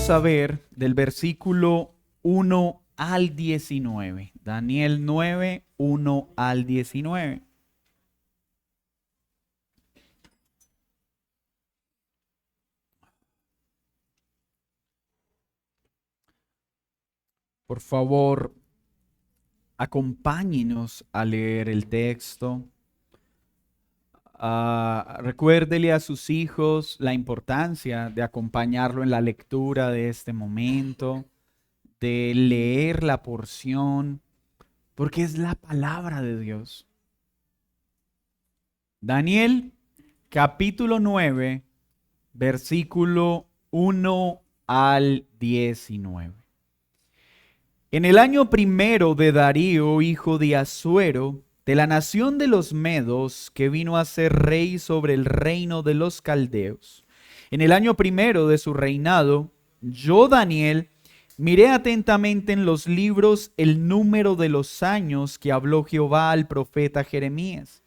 vamos a ver del versículo 1 al 19. Daniel 9, 1 al 19. Por favor, acompáñenos a leer el texto. Recuérdele a sus hijos la importancia de acompañarlo en la lectura de este momento, de leer la porción, porque es la palabra de Dios. Daniel, capítulo 9, versículo 1 al 19. En el año primero de Darío, hijo de Asuero, de la nación de los Medos, que vino a ser rey sobre el reino de los caldeos. En el año primero de su reinado, yo, Daniel, miré atentamente en los libros el número de los años que habló Jehová al profeta Jeremías,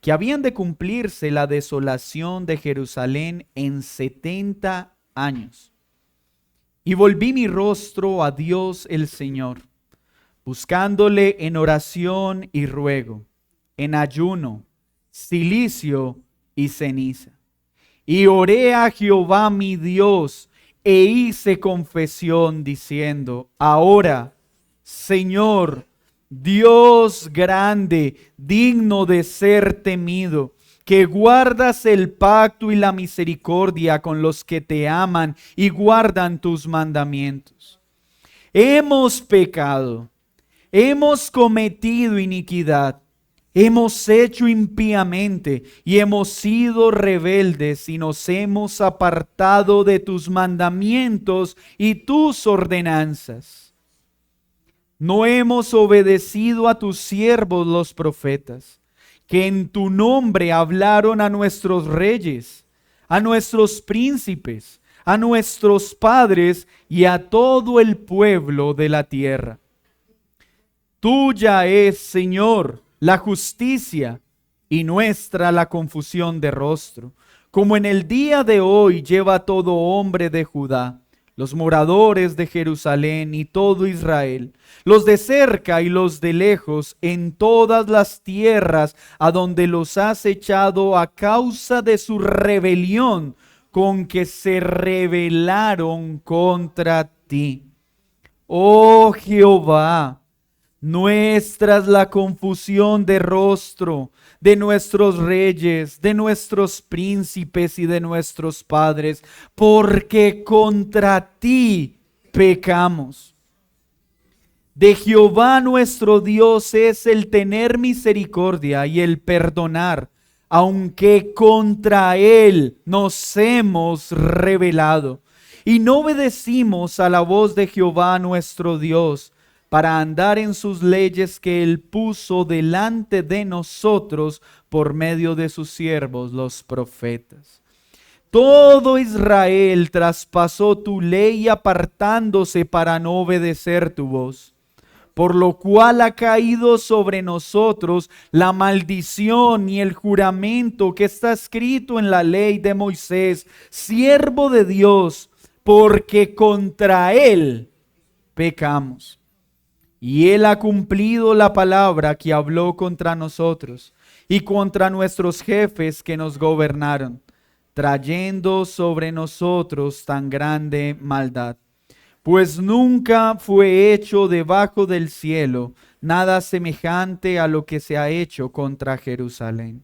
que habían de cumplirse la desolación de Jerusalén en 70 años. Y volví mi rostro a Dios el Señor, buscándole en oración y ruego, en ayuno, cilicio y ceniza. Y oré a Jehová mi Dios, e hice confesión diciendo: ahora, Señor, Dios grande, digno de ser temido, que guardas el pacto y la misericordia con los que te aman y guardan tus mandamientos. Hemos pecado, hemos cometido iniquidad, hemos hecho impíamente y hemos sido rebeldes y nos hemos apartado de tus mandamientos y tus ordenanzas. No hemos obedecido a tus siervos los profetas, que en tu nombre hablaron a nuestros reyes, a nuestros príncipes, a nuestros padres y a todo el pueblo de la tierra. Tuya es, Señor, la justicia y nuestra la confusión de rostro, como en el día de hoy lleva todo hombre de Judá, los moradores de Jerusalén y todo Israel, los de cerca y los de lejos, en todas las tierras a donde los has echado a causa de su rebelión, con que se rebelaron contra ti. Oh Jehová, nuestra es la confusión de rostro de nuestros reyes, de nuestros príncipes y de nuestros padres, porque contra ti pecamos. De Jehová nuestro Dios es el tener misericordia y el perdonar, aunque contra Él nos hemos rebelado y no obedecimos a la voz de Jehová nuestro Dios, para andar en sus leyes que Él puso delante de nosotros por medio de sus siervos los profetas. Todo Israel traspasó tu ley apartándose para no obedecer tu voz, por lo cual ha caído sobre nosotros la maldición y el juramento que está escrito en la ley de Moisés, siervo de Dios, porque contra Él pecamos. Y Él ha cumplido la palabra que habló contra nosotros y contra nuestros jefes que nos gobernaron, trayendo sobre nosotros tan grande maldad. Pues nunca fue hecho debajo del cielo nada semejante a lo que se ha hecho contra Jerusalén.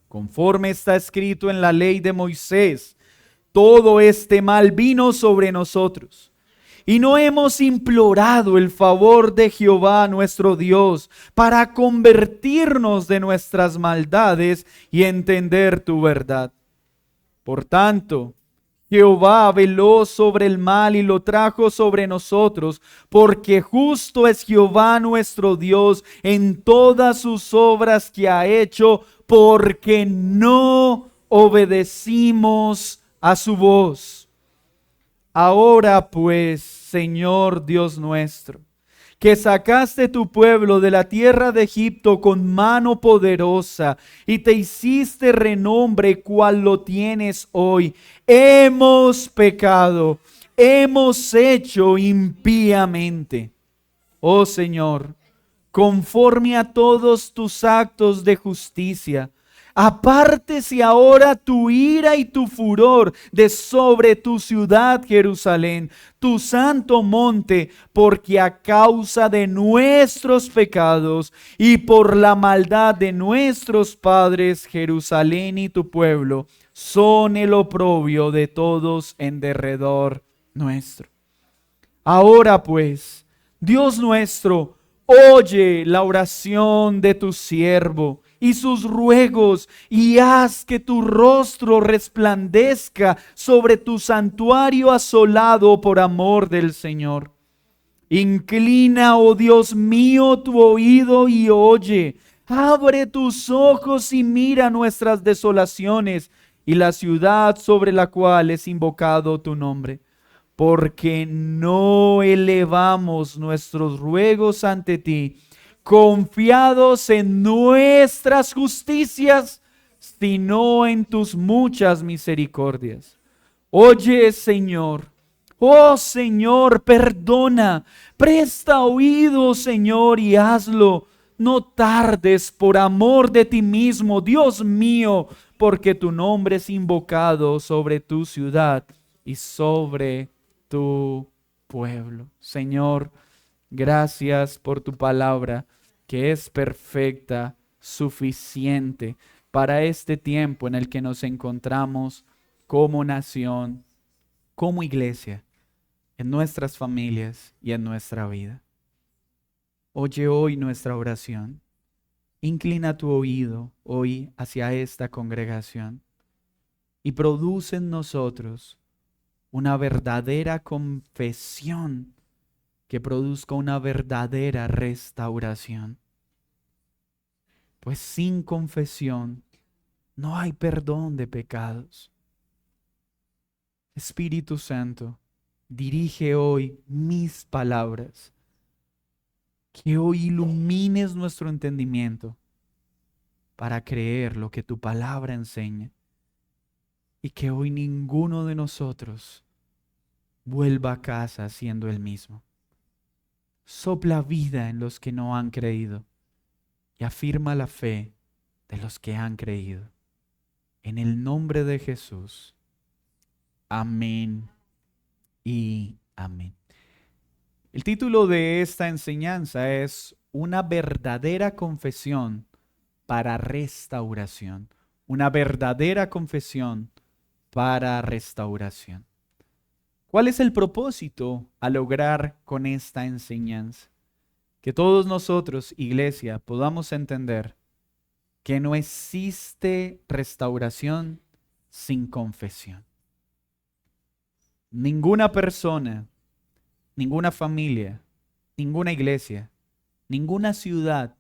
Conforme está escrito en la ley de Moisés, todo este mal vino sobre nosotros. Y no hemos implorado el favor de Jehová nuestro Dios para convertirnos de nuestras maldades y entender tu verdad. Por tanto, Jehová veló sobre el mal y lo trajo sobre nosotros, porque justo es Jehová nuestro Dios en todas sus obras que ha hecho, porque no obedecimos a su voz. Ahora pues, Señor Dios nuestro, que sacaste tu pueblo de la tierra de Egipto con mano poderosa y te hiciste renombre cual lo tienes hoy, hemos pecado hemos hecho impíamente. Oh Señor, conforme a todos tus actos de justicia, apártese ahora tu ira y tu furor de sobre tu ciudad Jerusalén, tu santo monte, porque a causa de nuestros pecados y por la maldad de nuestros padres, Jerusalén y tu pueblo son el oprobio de todos en derredor nuestro. Ahora pues, Dios nuestro, oye la oración de tu siervo y sus ruegos, y haz que tu rostro resplandezca sobre tu santuario asolado por amor del Señor. Inclina, oh Dios mío, tu oído y oye. Abre tus ojos y mira nuestras desolaciones y la ciudad sobre la cual es invocado tu nombre. Porque no elevamos nuestros ruegos ante ti, confiados en nuestras justicias, sino en tus muchas misericordias. Oye, Señor, oh Señor, perdona, presta oído, Señor, y hazlo. No tardes por amor de ti mismo, Dios mío, porque tu nombre es invocado sobre tu ciudad y sobre tu pueblo. Señor, gracias por tu palabra, que es perfecta, suficiente para este tiempo en el que nos encontramos como nación, como iglesia, en nuestras familias y en nuestra vida. Oye hoy nuestra oración. Inclina tu oído hoy hacia esta congregación y produce en nosotros una verdadera confesión que produzca una verdadera restauración. Pues sin confesión no hay perdón de pecados. Espíritu Santo, dirige hoy mis palabras, que hoy ilumines nuestro entendimiento para creer lo que tu palabra enseña y que hoy ninguno de nosotros vuelva a casa siendo el mismo. Sopla vida en los que no han creído y afirma la fe de los que han creído. En el nombre de Jesús. Amén y amén. El título de esta enseñanza es Una verdadera confesión para restauración. Una verdadera confesión para restauración. ¿Cuál es el propósito a lograr con esta enseñanza? Que todos nosotros, iglesia, podamos entender que no existe restauración sin confesión. Ninguna persona, ninguna familia, ninguna iglesia, ninguna ciudad,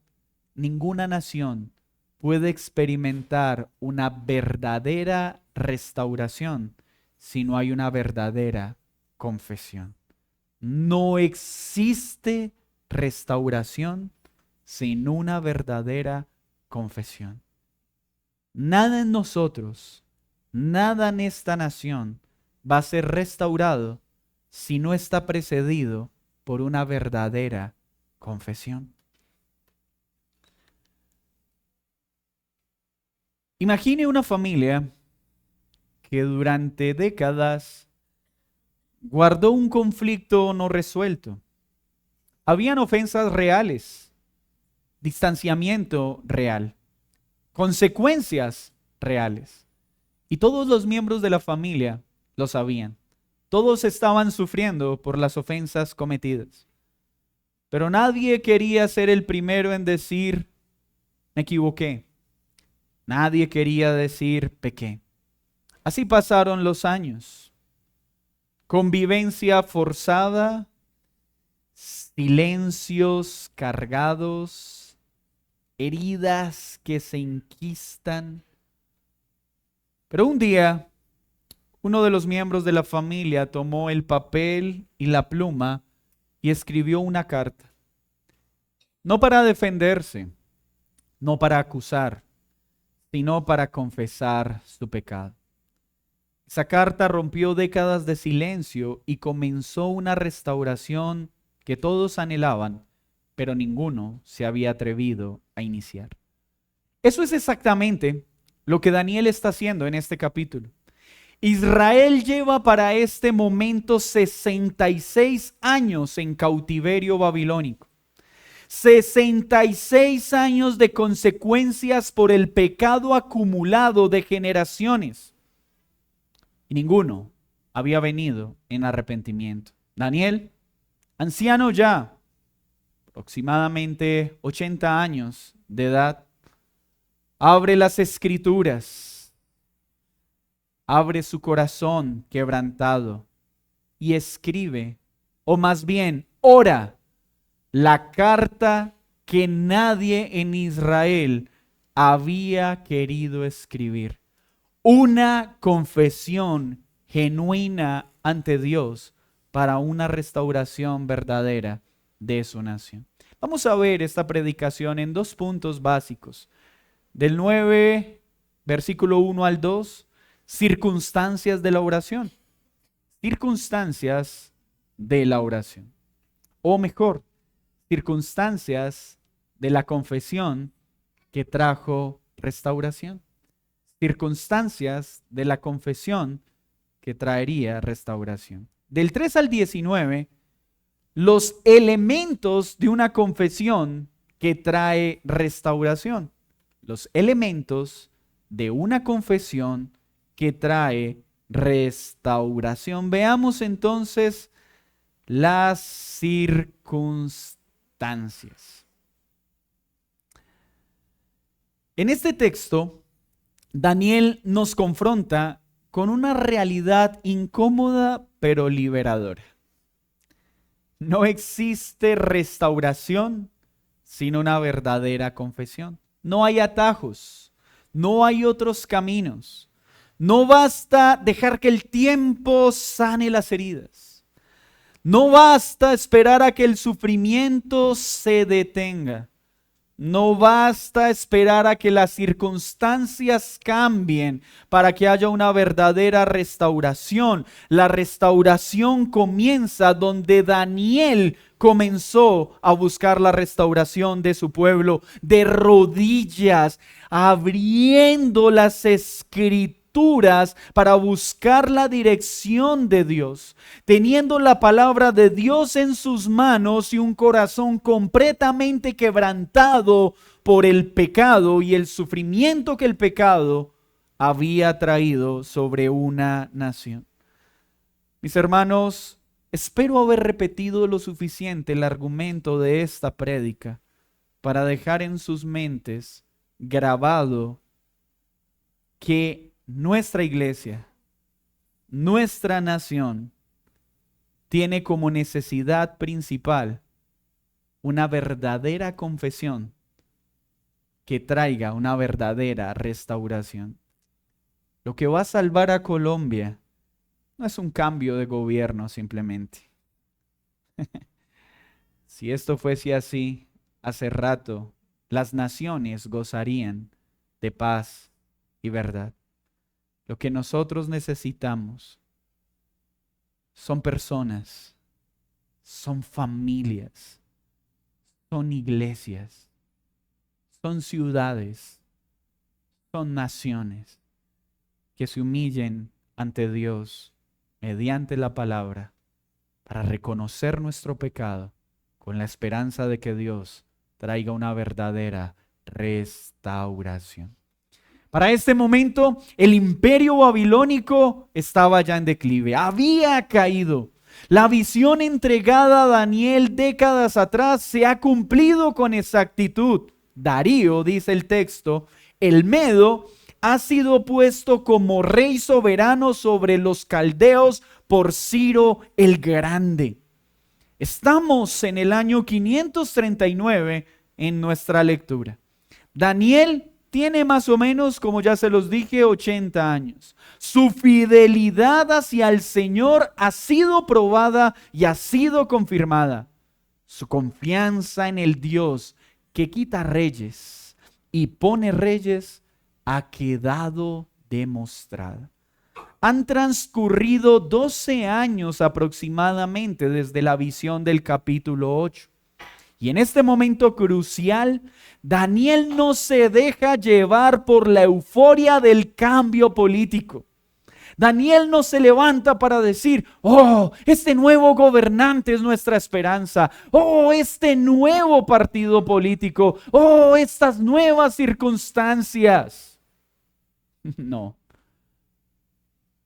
ninguna nación puede experimentar una verdadera restauración si no hay una verdadera confesión. No existe restauración sin una verdadera confesión. Nada en nosotros, nada en esta nación va a ser restaurado si no está precedido por una verdadera confesión. Imagine una familia que durante décadas guardó un conflicto no resuelto. Habían ofensas reales, distanciamiento real, consecuencias reales. Y todos los miembros de la familia lo sabían. Todos estaban sufriendo por las ofensas cometidas. Pero nadie quería ser el primero en decir, me equivoqué. Nadie quería decir, pequé. Así pasaron los años. Convivencia forzada, silencios cargados, heridas que se enquistan. Pero un día, uno de los miembros de la familia tomó el papel y la pluma y escribió una carta. No para defenderse, no para acusar, sino para confesar su pecado. Esa carta rompió décadas de silencio y comenzó una restauración que todos anhelaban, pero ninguno se había atrevido a iniciar. Eso es exactamente lo que Daniel está haciendo en este capítulo. Israel lleva para este momento 66 años en cautiverio babilónico. 66 años de consecuencias por el pecado acumulado de generaciones. Y ninguno había venido en arrepentimiento. Daniel, anciano ya, aproximadamente 80 años de edad, abre las escrituras, abre su corazón quebrantado y escribe, o más bien ora, la carta que nadie en Israel había querido escribir. Una confesión genuina ante Dios para una restauración verdadera de su nación. Vamos a ver esta predicación en dos puntos básicos. Del 9, versículo 1 al 2, circunstancias de la oración. Circunstancias de la oración. O mejor, circunstancias de la confesión que trajo restauración. Circunstancias de la confesión que traería restauración. Del 3 al 19, los elementos de una confesión que trae restauración. Los elementos de una confesión que trae restauración. Veamos entonces las circunstancias. En este texto, Daniel nos confronta con una realidad incómoda pero liberadora. No existe restauración sin una verdadera confesión. No hay atajos, no hay otros caminos. No basta dejar que el tiempo sane las heridas. No basta esperar a que el sufrimiento se detenga. No basta esperar a que las circunstancias cambien para que haya una verdadera restauración. La restauración comienza donde Daniel comenzó a buscar la restauración de su pueblo, de rodillas, abriendo las escrituras para buscar la dirección de Dios, teniendo la palabra de Dios en sus manos y un corazón completamente quebrantado por el pecado y el sufrimiento que el pecado había traído sobre una nación. Mis hermanos, espero haber repetido lo suficiente el argumento de esta prédica para dejar en sus mentes grabado que nuestra iglesia, nuestra nación, tiene como necesidad principal una verdadera confesión que traiga una verdadera restauración. Lo que va a salvar a Colombia no es un cambio de gobierno simplemente. Si esto fuese así, hace rato las naciones gozarían de paz y verdad. Lo que nosotros necesitamos son personas, son familias, son iglesias, son ciudades, son naciones que se humillen ante Dios mediante la palabra para reconocer nuestro pecado con la esperanza de que Dios traiga una verdadera restauración. Para este momento, el imperio babilónico estaba ya en declive, había caído. La visión entregada a Daniel décadas atrás se ha cumplido con exactitud. Darío, dice el texto, el Medo, ha sido puesto como rey soberano sobre los caldeos por Ciro el Grande. Estamos en el año 539 en nuestra lectura. Daniel tiene más o menos, como ya se los dije, 80 años. Su fidelidad hacia el Señor ha sido probada y ha sido confirmada. Su confianza en el Dios que quita reyes y pone reyes ha quedado demostrada. Han transcurrido 12 años aproximadamente desde la visión del capítulo 8. Y en este momento crucial, Daniel no se deja llevar por la euforia del cambio político. Daniel no se levanta para decir, oh, este nuevo gobernante es nuestra esperanza. Oh, este nuevo partido político. Oh, estas nuevas circunstancias. No.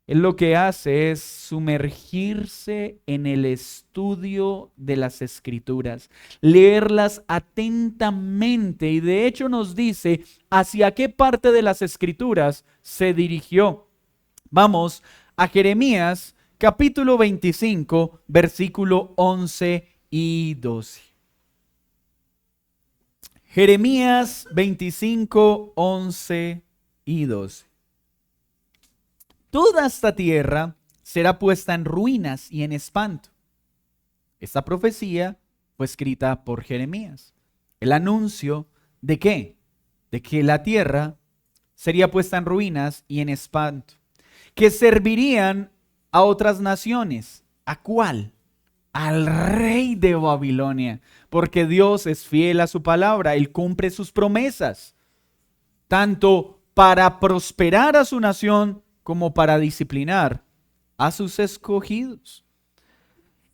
Él lo que hace es sumergirse en el estudio de las Escrituras, leerlas atentamente, y de hecho nos dice hacia qué parte de las Escrituras se dirigió. Vamos a Jeremías capítulo 25, versículo 11 y 12. Jeremías 25, 11 y 12. Toda esta tierra será puesta en ruinas y en espanto. Esta profecía fue escrita por Jeremías. El anuncio ¿de qué? De que la tierra sería puesta en ruinas y en espanto, que servirían a otras naciones. ¿A cuál? Al rey de Babilonia, porque Dios es fiel a su palabra, Él cumple sus promesas, tanto para prosperar a su nación como para disciplinar a sus escogidos.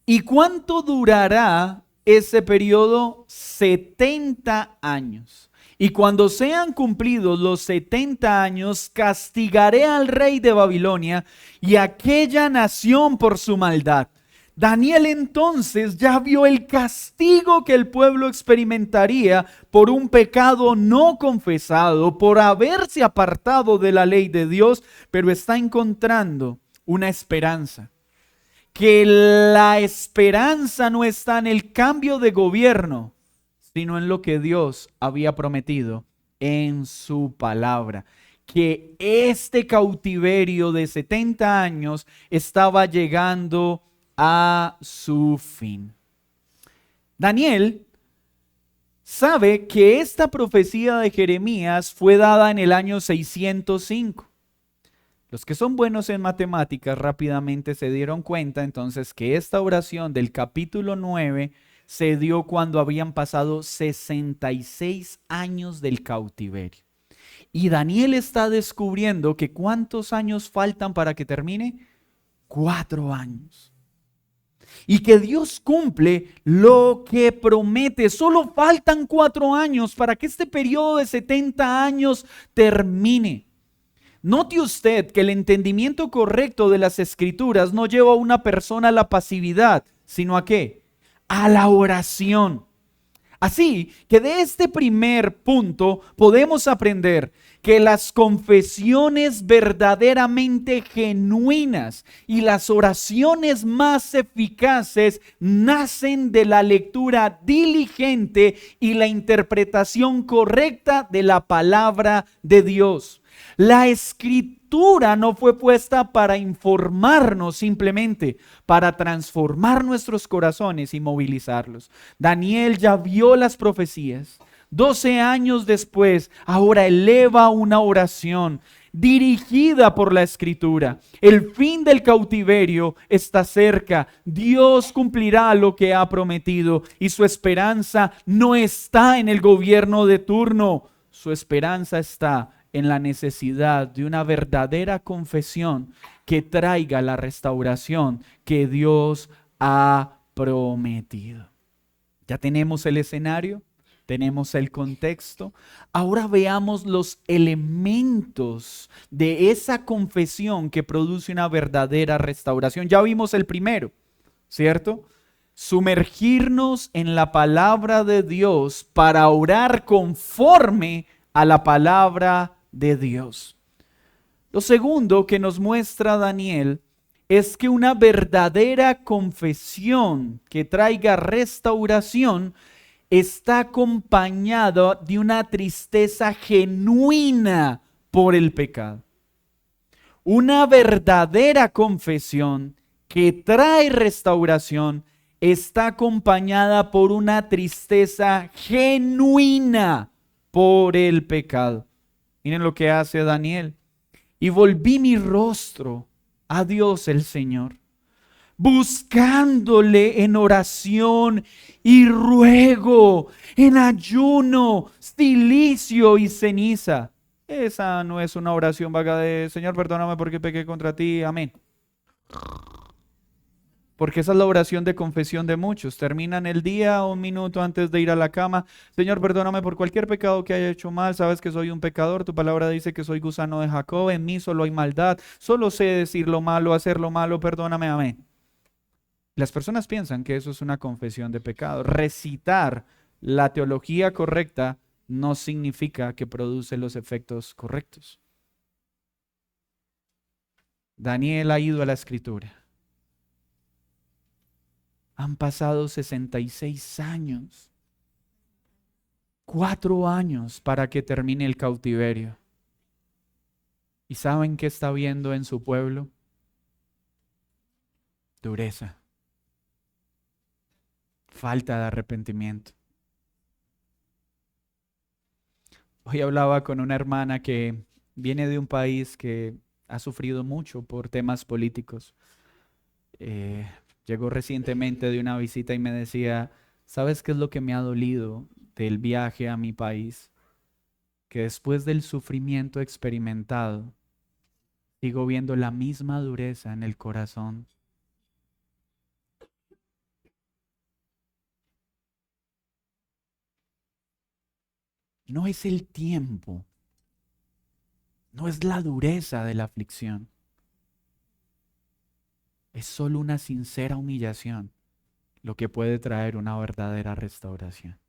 ¿Y cuánto durará ese periodo? 70 años. Y cuando sean cumplidos los 70 años, castigaré al rey de Babilonia y a aquella nación por su maldad. Daniel entonces ya vio el castigo que el pueblo experimentaría por un pecado no confesado, por haberse apartado de la ley de Dios, pero está encontrando una esperanza. Que la esperanza no está en el cambio de gobierno, sino en lo que Dios había prometido en su palabra. Que este cautiverio de 70 años estaba llegando a su fin. Daniel sabe que esta profecía de Jeremías fue dada en el año 605. Los que son buenos en matemáticas rápidamente se dieron cuenta entonces que esta oración del capítulo 9 se dio cuando habían pasado 66 años del cautiverio. Y Daniel está descubriendo que ¿cuántos años faltan para que termine? 4 años. Y que Dios cumple lo que promete. Solo faltan 4 años para que este periodo de 70 años termine. Note usted que el entendimiento correcto de las Escrituras no lleva a una persona a la pasividad, sino ¿a qué? A la oración. Así que de este primer punto podemos aprender que las confesiones verdaderamente genuinas y las oraciones más eficaces nacen de la lectura diligente y la interpretación correcta de la palabra de Dios. La Escritura no fue puesta para informarnos simplemente, para transformar nuestros corazones y movilizarlos. Daniel ya vio las profecías. 12 años después, ahora eleva una oración dirigida por la Escritura. El fin del cautiverio está cerca. Dios cumplirá lo que ha prometido y su esperanza no está en el gobierno de turno. Su esperanza está en la necesidad de una verdadera confesión que traiga la restauración que Dios ha prometido. Ya tenemos el escenario, tenemos el contexto. Ahora veamos los elementos de esa confesión que produce una verdadera restauración. Ya vimos el primero, ¿cierto? Sumergirnos en la palabra de Dios para orar conforme a la palabra de Dios. Lo segundo que nos muestra Daniel es que una verdadera confesión que traiga restauración está acompañada de una tristeza genuina por el pecado. Una verdadera confesión que trae restauración está acompañada por una tristeza genuina por el pecado. Miren lo que hace Daniel. Y volví mi rostro a Dios el Señor, buscándole en oración y ruego, en ayuno, cilicio y ceniza. Esa no es una oración vaga de Señor, perdóname porque pequé contra ti, amén. Porque esa es la oración de confesión de muchos. Terminan el día 1 minuto antes de ir a la cama. Señor, perdóname por cualquier pecado que haya hecho mal. Sabes que soy un pecador. Tu palabra dice que soy gusano de Jacob. En mí solo hay maldad. Solo sé decir lo malo, hacer lo malo. Perdóname, amén. Las personas piensan que eso es una confesión de pecado. Recitar la teología correcta no significa que produce los efectos correctos. Daniel ha ido a la Escritura. Han pasado 66 años, 4 años para que termine el cautiverio. ¿Y saben qué está viendo en su pueblo? Dureza, falta de arrepentimiento. Hoy hablaba con una hermana que viene de un país que ha sufrido mucho por temas políticos. Llegó recientemente de una visita y me decía, ¿sabes qué es lo que me ha dolido del viaje a mi país? Que después del sufrimiento experimentado, sigo viendo la misma dureza en el corazón. No es el tiempo, no es la dureza de la aflicción. Es solo una sincera humillación lo que puede traer una verdadera restauración.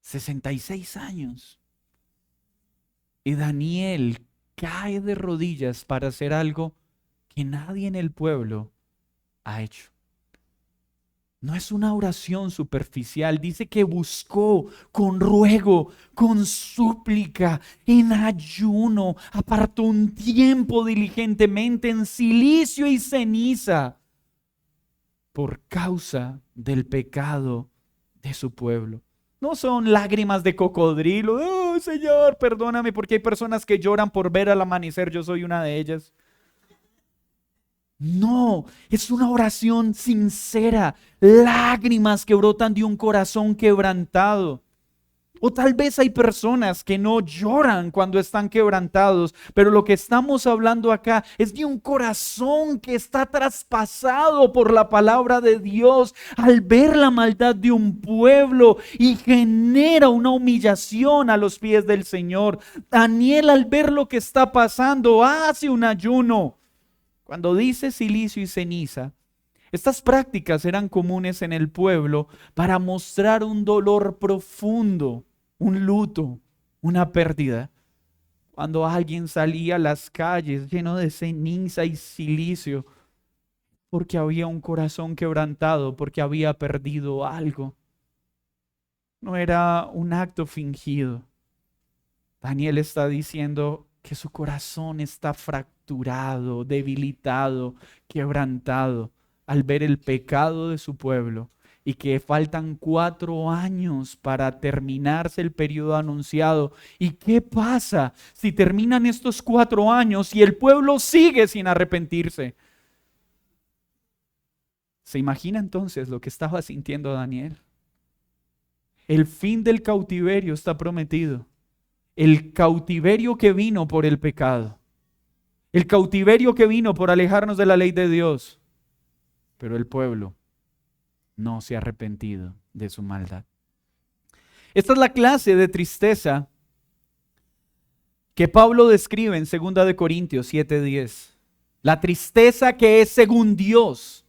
66 años. Y Daniel cae de rodillas para hacer algo que nadie en el pueblo ha hecho. No es una oración superficial, dice que buscó con ruego, con súplica, en ayuno, apartó un tiempo diligentemente en cilicio y ceniza por causa del pecado de su pueblo. No son lágrimas de cocodrilo, oh Señor, perdóname, porque hay personas que lloran por ver al amanecer, yo soy una de ellas. No, es una oración sincera, lágrimas que brotan de un corazón quebrantado. O tal vez hay personas que no lloran cuando están quebrantados, pero lo que estamos hablando acá es de un corazón que está traspasado por la palabra de Dios al ver la maldad de un pueblo y genera una humillación a los pies del Señor. Daniel, al ver lo que está pasando, hace un ayuno. Cuando dice cilicio y ceniza, estas prácticas eran comunes en el pueblo para mostrar un dolor profundo, un luto, una pérdida. Cuando alguien salía a las calles lleno de ceniza y cilicio, porque había un corazón quebrantado, porque había perdido algo. No era un acto fingido. Daniel está diciendo que su corazón está fracturado, debilitado, quebrantado al ver el pecado de su pueblo y que faltan 4 años para terminarse el periodo anunciado. ¿Y qué pasa si terminan estos 4 años y el pueblo sigue sin arrepentirse? ¿Se imagina entonces lo que estaba sintiendo Daniel? El fin del cautiverio está prometido. El cautiverio que vino por el pecado. El cautiverio que vino por alejarnos de la ley de Dios. Pero el pueblo no se ha arrepentido de su maldad. Esta es la clase de tristeza que Pablo describe en 2 de Corintios 7:10. La tristeza que es según Dios.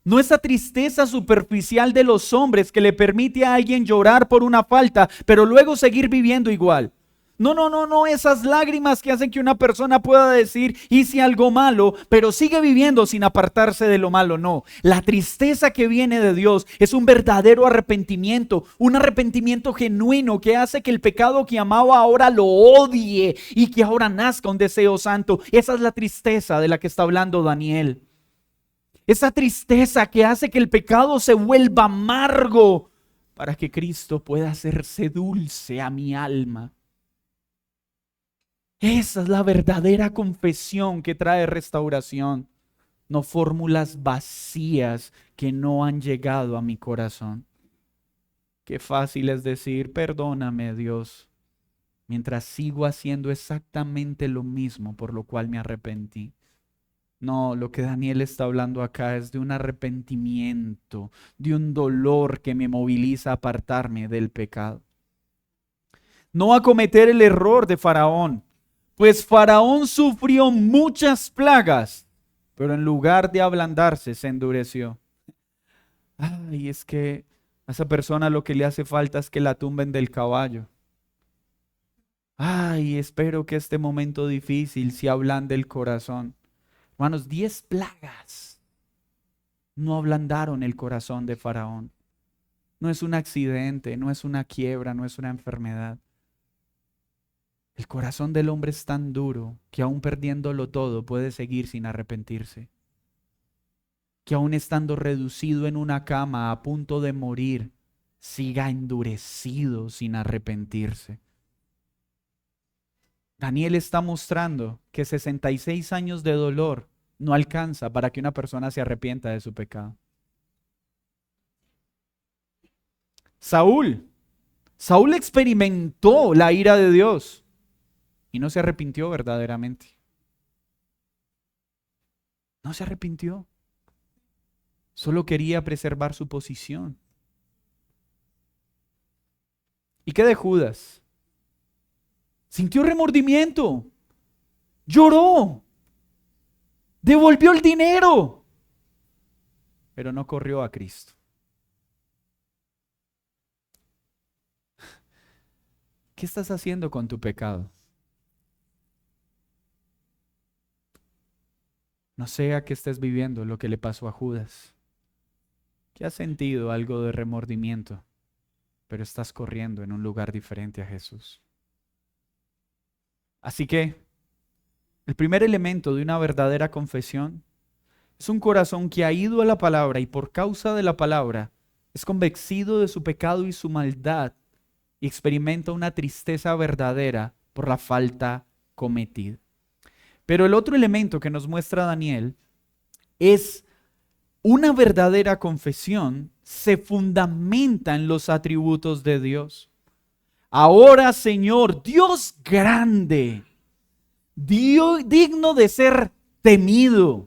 No esa tristeza superficial de los hombres que le permite a alguien llorar por una falta, pero luego seguir viviendo igual. No, esas lágrimas que hacen que una persona pueda decir, hice algo malo, pero sigue viviendo sin apartarse de lo malo. No, la tristeza que viene de Dios es un verdadero arrepentimiento, un arrepentimiento genuino que hace que el pecado que amaba ahora lo odie y que ahora nazca un deseo santo. Esa es la tristeza de la que está hablando Daniel. Esa tristeza que hace que el pecado se vuelva amargo para que Cristo pueda hacerse dulce a mi alma. Esa es la verdadera confesión que trae restauración, no fórmulas vacías que no han llegado a mi corazón. Qué fácil es decir, perdóname, Dios, mientras sigo haciendo exactamente lo mismo por lo cual me arrepentí. No, lo que Daniel está hablando acá es de un arrepentimiento, de un dolor que me moviliza a apartarme del pecado. No a cometer el error de Faraón, pues Faraón sufrió muchas plagas, pero en lugar de ablandarse se endureció. Ay, es que a esa persona lo que le hace falta es que la tumben del caballo. Ay, espero que este momento difícil se ablande el corazón. Hermanos, 10 plagas no ablandaron el corazón de Faraón. No es un accidente, no es una quiebra, no es una enfermedad. El corazón del hombre es tan duro que aún perdiéndolo todo puede seguir sin arrepentirse. Que aún estando reducido en una cama a punto de morir, siga endurecido sin arrepentirse. Daniel está mostrando que 66 años de dolor no alcanza para que una persona se arrepienta de su pecado. Saúl experimentó la ira de Dios y no se arrepintió verdaderamente. No se arrepintió. Solo quería preservar su posición. ¿Y qué de Judas? Sintió remordimiento, lloró, devolvió el dinero, pero no corrió a Cristo. ¿Qué estás haciendo con tu pecado? No sea que estés viviendo lo que le pasó a Judas, que has sentido algo de remordimiento, pero estás corriendo en un lugar diferente a Jesús. Así que el primer elemento de una verdadera confesión es un corazón que ha ido a la palabra y por causa de la palabra es convencido de su pecado y su maldad y experimenta una tristeza verdadera por la falta cometida. Pero el otro elemento que nos muestra Daniel es una verdadera confesión se fundamenta en los atributos de Dios. Ahora, Señor, Dios grande, Dios digno de ser temido,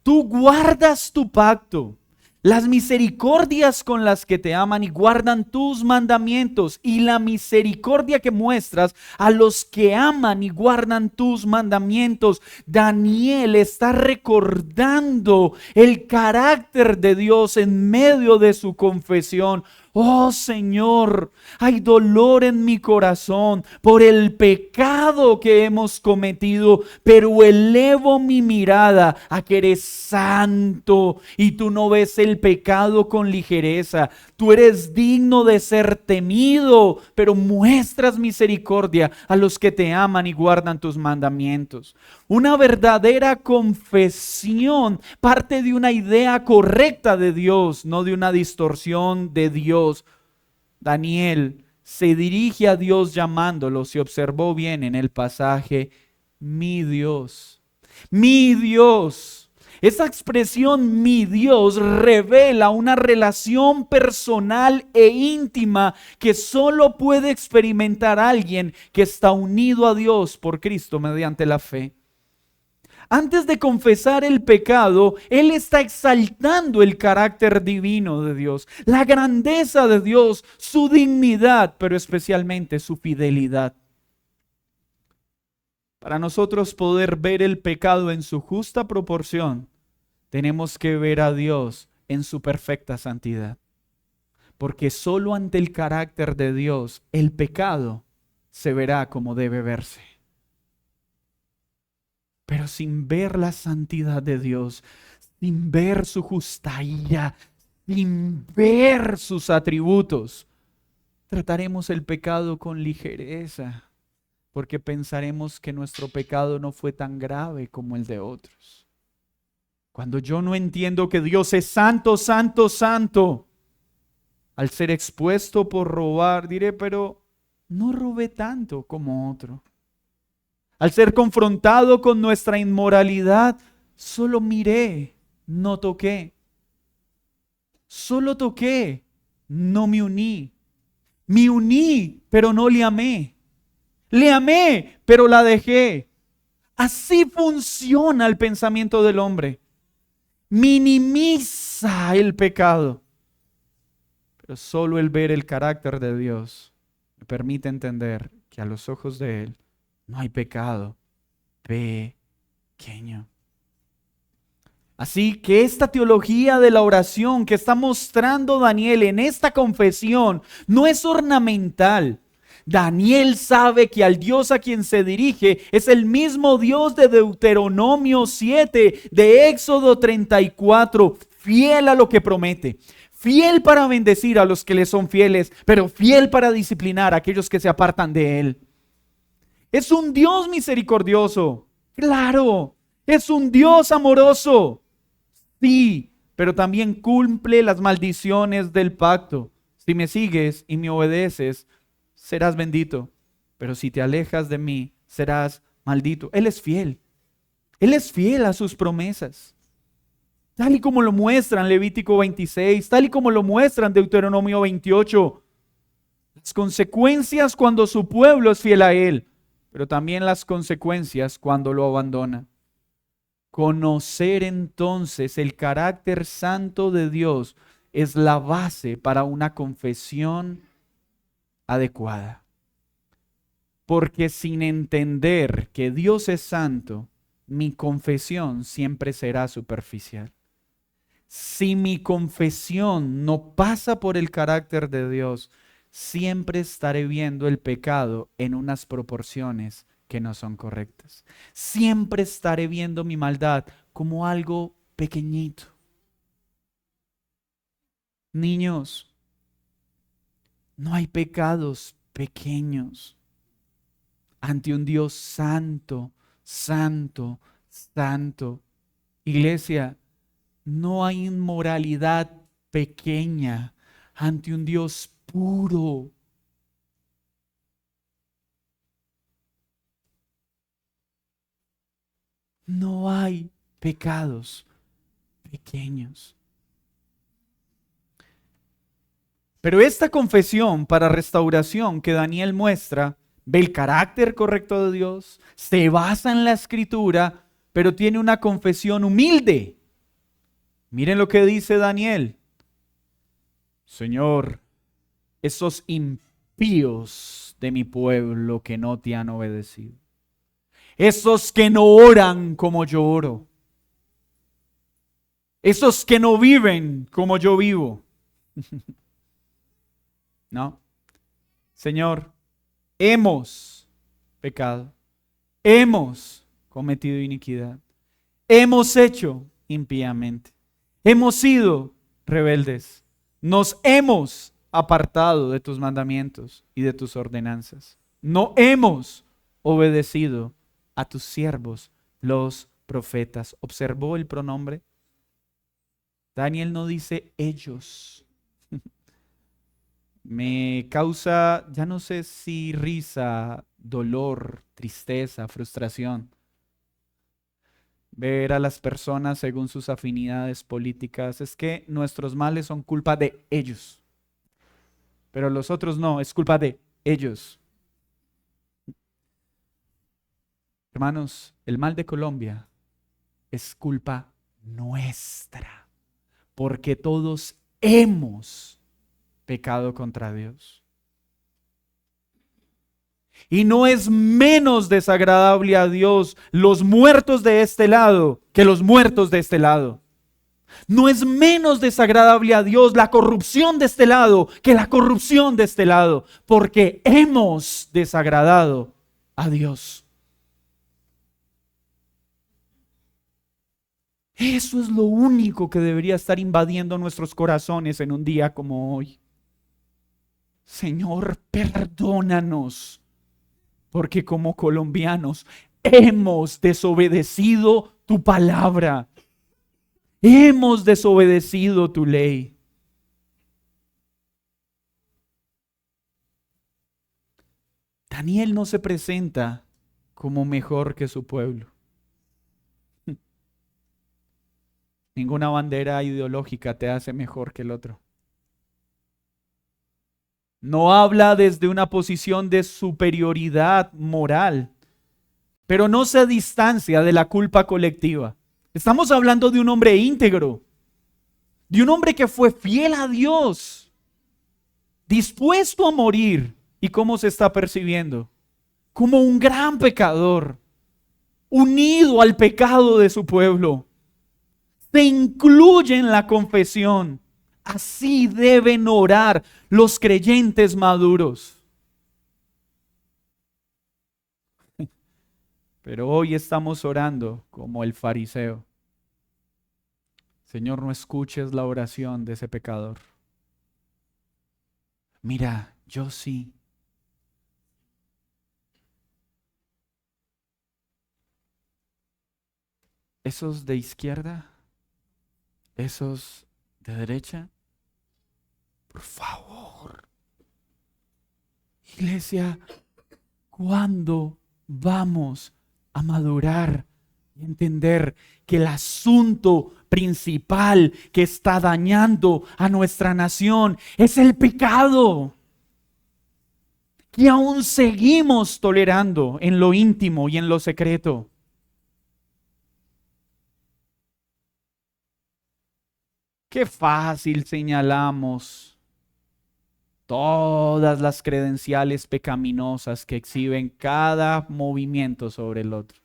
tú guardas tu pacto, las misericordias con las que te aman y guardan tus mandamientos y la misericordia que muestras a los que aman y guardan tus mandamientos. Daniel está recordando el carácter de Dios en medio de su confesión. Oh Señor, hay dolor en mi corazón por el pecado que hemos cometido, pero elevo mi mirada a que eres santo y tú no ves el pecado con ligereza. Tú eres digno de ser temido, pero muestras misericordia a los que te aman y guardan tus mandamientos. Una verdadera confesión parte de una idea correcta de Dios, no de una distorsión de Dios. Daniel se dirige a Dios llamándolo, si observó bien en el pasaje, mi Dios, mi Dios. Esa expresión, mi Dios, revela una relación personal e íntima que solo puede experimentar alguien que está unido a Dios por Cristo mediante la fe. Antes de confesar el pecado, él está exaltando el carácter divino de Dios, la grandeza de Dios, su dignidad, pero especialmente su fidelidad. Para nosotros poder ver el pecado en su justa proporción, tenemos que ver a Dios en su perfecta santidad. Porque solo ante el carácter de Dios, el pecado se verá como debe verse. Pero sin ver la santidad de Dios, sin ver su justa ira, sin ver sus atributos, trataremos el pecado con ligereza, porque pensaremos que nuestro pecado no fue tan grave como el de otros. Cuando yo no entiendo que Dios es santo, santo, santo, al ser expuesto por robar, diré, pero no robé tanto como otro. Al ser confrontado con nuestra inmoralidad, solo miré, no toqué. Solo toqué, no me uní. Me uní, pero no le amé. Le amé, pero la dejé. Así funciona el pensamiento del hombre. Minimiza el pecado. Pero solo el ver el carácter de Dios me permite entender que a los ojos de Él no hay pecado pequeño. Así que esta teología de la oración que está mostrando Daniel en esta confesión no es ornamental. Daniel sabe que al Dios a quien se dirige es el mismo Dios de Deuteronomio 7, de Éxodo 34, fiel a lo que promete. Fiel para bendecir a los que le son fieles, pero fiel para disciplinar a aquellos que se apartan de Él. Es un Dios misericordioso, claro. Es un Dios amoroso, sí, pero también cumple las maldiciones del pacto. Si me sigues y me obedeces, serás bendito, pero si te alejas de mí, serás maldito. Él es fiel. Él es fiel a sus promesas. Tal y como lo muestran Levítico 26, tal y como lo muestran Deuteronomio 28. Las consecuencias cuando su pueblo es fiel a Él, pero también las consecuencias cuando lo abandona. Conocer entonces el carácter santo de Dios es la base para una confesión adecuada. Porque sin entender que Dios es santo, mi confesión siempre será superficial. Si mi confesión no pasa por el carácter de Dios, siempre estaré viendo el pecado en unas proporciones que no son correctas. Siempre estaré viendo mi maldad como algo pequeñito. Niños, no hay pecados pequeños ante un Dios santo, santo, santo. Iglesia, no hay inmoralidad pequeña ante un Dios puro. No hay pecados pequeños. Pero esta confesión para restauración que Daniel muestra, ve el carácter correcto de Dios, se basa en la Escritura, pero tiene una confesión humilde. Miren lo que dice Daniel. Señor, esos impíos de mi pueblo que no te han obedecido, esos que no oran como yo oro, esos que no viven como yo vivo. No, Señor, hemos pecado, hemos cometido iniquidad, hemos hecho impíamente, hemos sido rebeldes, nos hemos apartado de tus mandamientos y de tus ordenanzas, no hemos obedecido a tus siervos, los profetas. ¿Observó el pronombre? Daniel no dice ellos. Me causa, ya no sé si risa, dolor, tristeza, frustración, ver a las personas según sus afinidades políticas. Es que nuestros males son culpa de ellos, pero los otros no, es culpa de ellos. Hermanos, el mal de Colombia es culpa nuestra, porque todos hemos pecado contra Dios. Y no es menos desagradable a Dios los muertos de este lado que los muertos de este lado. No es menos desagradable a Dios la corrupción de este lado que la corrupción de este lado, porque hemos desagradado a Dios. Eso es lo único que debería estar invadiendo nuestros corazones en un día como hoy. Señor, perdónanos, porque como colombianos hemos desobedecido tu palabra. Hemos desobedecido tu ley. Daniel no se presenta como mejor que su pueblo. Ninguna bandera ideológica te hace mejor que el otro. No habla desde una posición de superioridad moral, pero no se distancia de la culpa colectiva. Estamos hablando de un hombre íntegro, de un hombre que fue fiel a Dios, dispuesto a morir. ¿Y cómo se está percibiendo? Como un gran pecador, unido al pecado de su pueblo. Se incluye en la confesión. Así deben orar los creyentes maduros. Pero hoy estamos orando como el fariseo. Señor, no escuches la oración de ese pecador. Mira, yo sí. Esos de izquierda, esos de derecha, por favor. Iglesia, ¿cuándo vamos a madurar y entender que el asunto principal que está dañando a nuestra nación es el pecado, que aún seguimos tolerando en lo íntimo y en lo secreto? Qué fácil señalamos todas las credenciales pecaminosas que exhiben cada movimiento sobre el otro.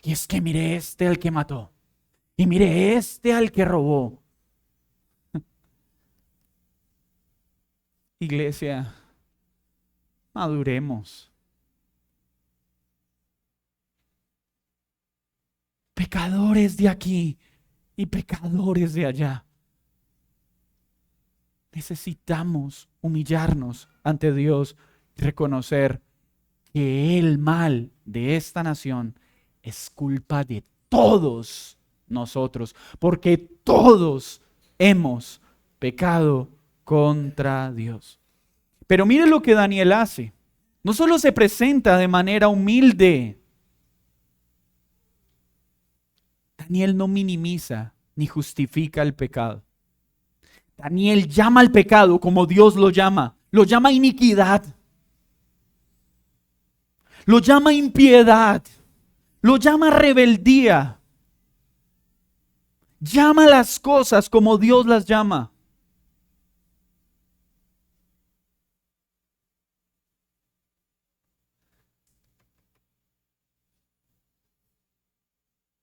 Y es que mire este al que mató. Y mire este al que robó. Iglesia, maduremos. Pecadores de aquí y pecadores de allá. Necesitamos humillarnos ante Dios y reconocer que el mal de esta nación es culpa de todos nosotros, porque todos hemos pecado contra Dios. Pero mire lo que Daniel hace. No solo se presenta de manera humilde, Daniel no minimiza ni justifica el pecado. Daniel llama al pecado como Dios lo llama iniquidad, lo llama impiedad, lo llama rebeldía. Llama las cosas como Dios las llama.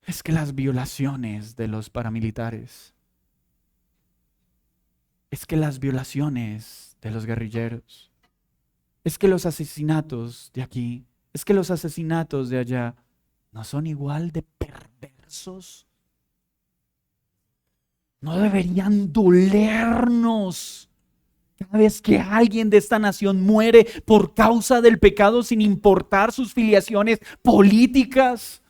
Es que las violaciones de los paramilitares, es que las violaciones de los guerrilleros, es que los asesinatos de aquí, es que los asesinatos de allá, ¿no son igual de perversos? ¿No deberían dolernos cada vez que alguien de esta nación muere por causa del pecado sin importar sus filiaciones políticas?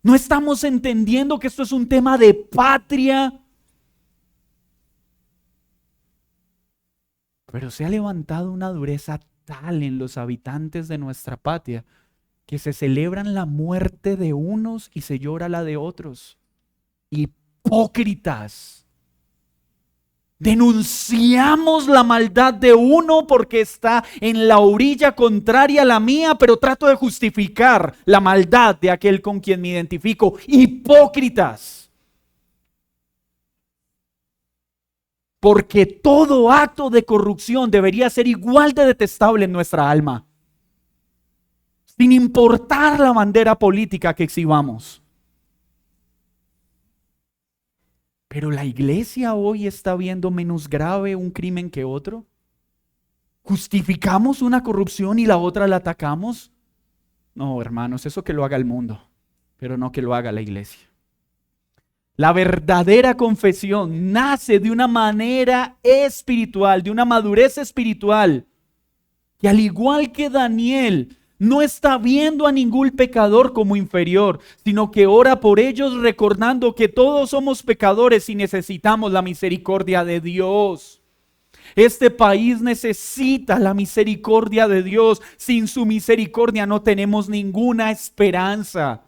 ¿No estamos entendiendo que esto es un tema de patria? Pero se ha levantado una dureza tal en los habitantes de nuestra patria que se celebran la muerte de unos y se llora la de otros. Hipócritas. Denunciamos la maldad de uno porque está en la orilla contraria a la mía, pero trato de justificar la maldad de aquel con quien me identifico. Hipócritas. Porque todo acto de corrupción debería ser igual de detestable en nuestra alma, sin importar la bandera política que exhibamos. Pero la iglesia hoy está viendo menos grave un crimen que otro. ¿Justificamos una corrupción y la otra la atacamos? No, hermanos, eso que lo haga el mundo, pero no que lo haga la iglesia. La verdadera confesión nace de una manera espiritual, de una madurez espiritual, que al igual que Daniel, no está viendo a ningún pecador como inferior, sino que ora por ellos recordando que todos somos pecadores y necesitamos la misericordia de Dios. Este país necesita la misericordia de Dios. Sin su misericordia no tenemos ninguna esperanza.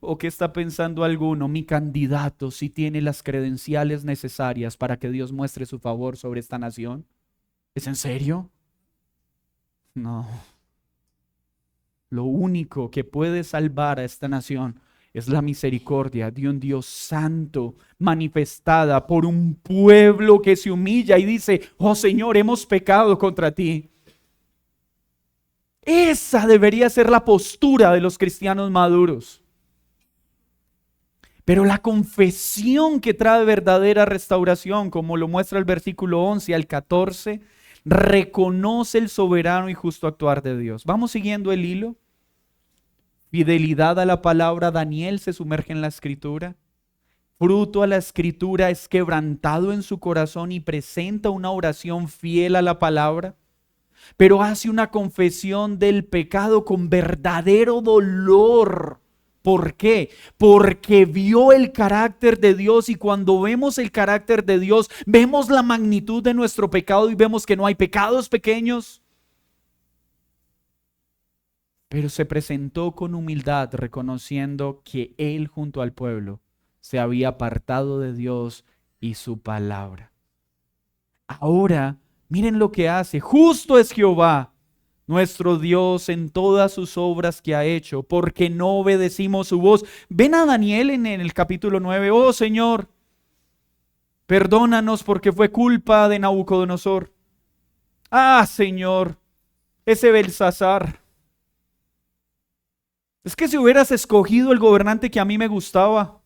¿O qué está pensando alguno? Mi candidato sí tiene las credenciales necesarias para que Dios muestre su favor sobre esta nación. ¿Es en serio? No. Lo único que puede salvar a esta nación es la misericordia de un Dios santo manifestada por un pueblo que se humilla y dice: oh Señor, hemos pecado contra ti. Esa debería ser la postura de los cristianos maduros. Pero la confesión que trae verdadera restauración, como lo muestra el versículo 11 al 14, reconoce el soberano y justo actuar de Dios. Vamos siguiendo el hilo. Fidelidad a la palabra. Daniel se sumerge en la escritura. Fruto a la escritura es quebrantado en su corazón y presenta una oración fiel a la palabra. Pero hace una confesión del pecado con verdadero dolor. ¿Por qué? Porque vio el carácter de Dios, y cuando vemos el carácter de Dios, vemos la magnitud de nuestro pecado y vemos que no hay pecados pequeños. Pero se presentó con humildad, reconociendo que él junto al pueblo se había apartado de Dios y su palabra. Ahora, miren lo que hace. Justo es Jehová, nuestro Dios, en todas sus obras que ha hecho, porque no obedecimos su voz. Ven a Daniel en el capítulo 9. Oh Señor, perdónanos porque fue culpa de Nabucodonosor. Ah, Señor, ese Belsasar. Es que si hubieras escogido el gobernante que a mí me gustaba.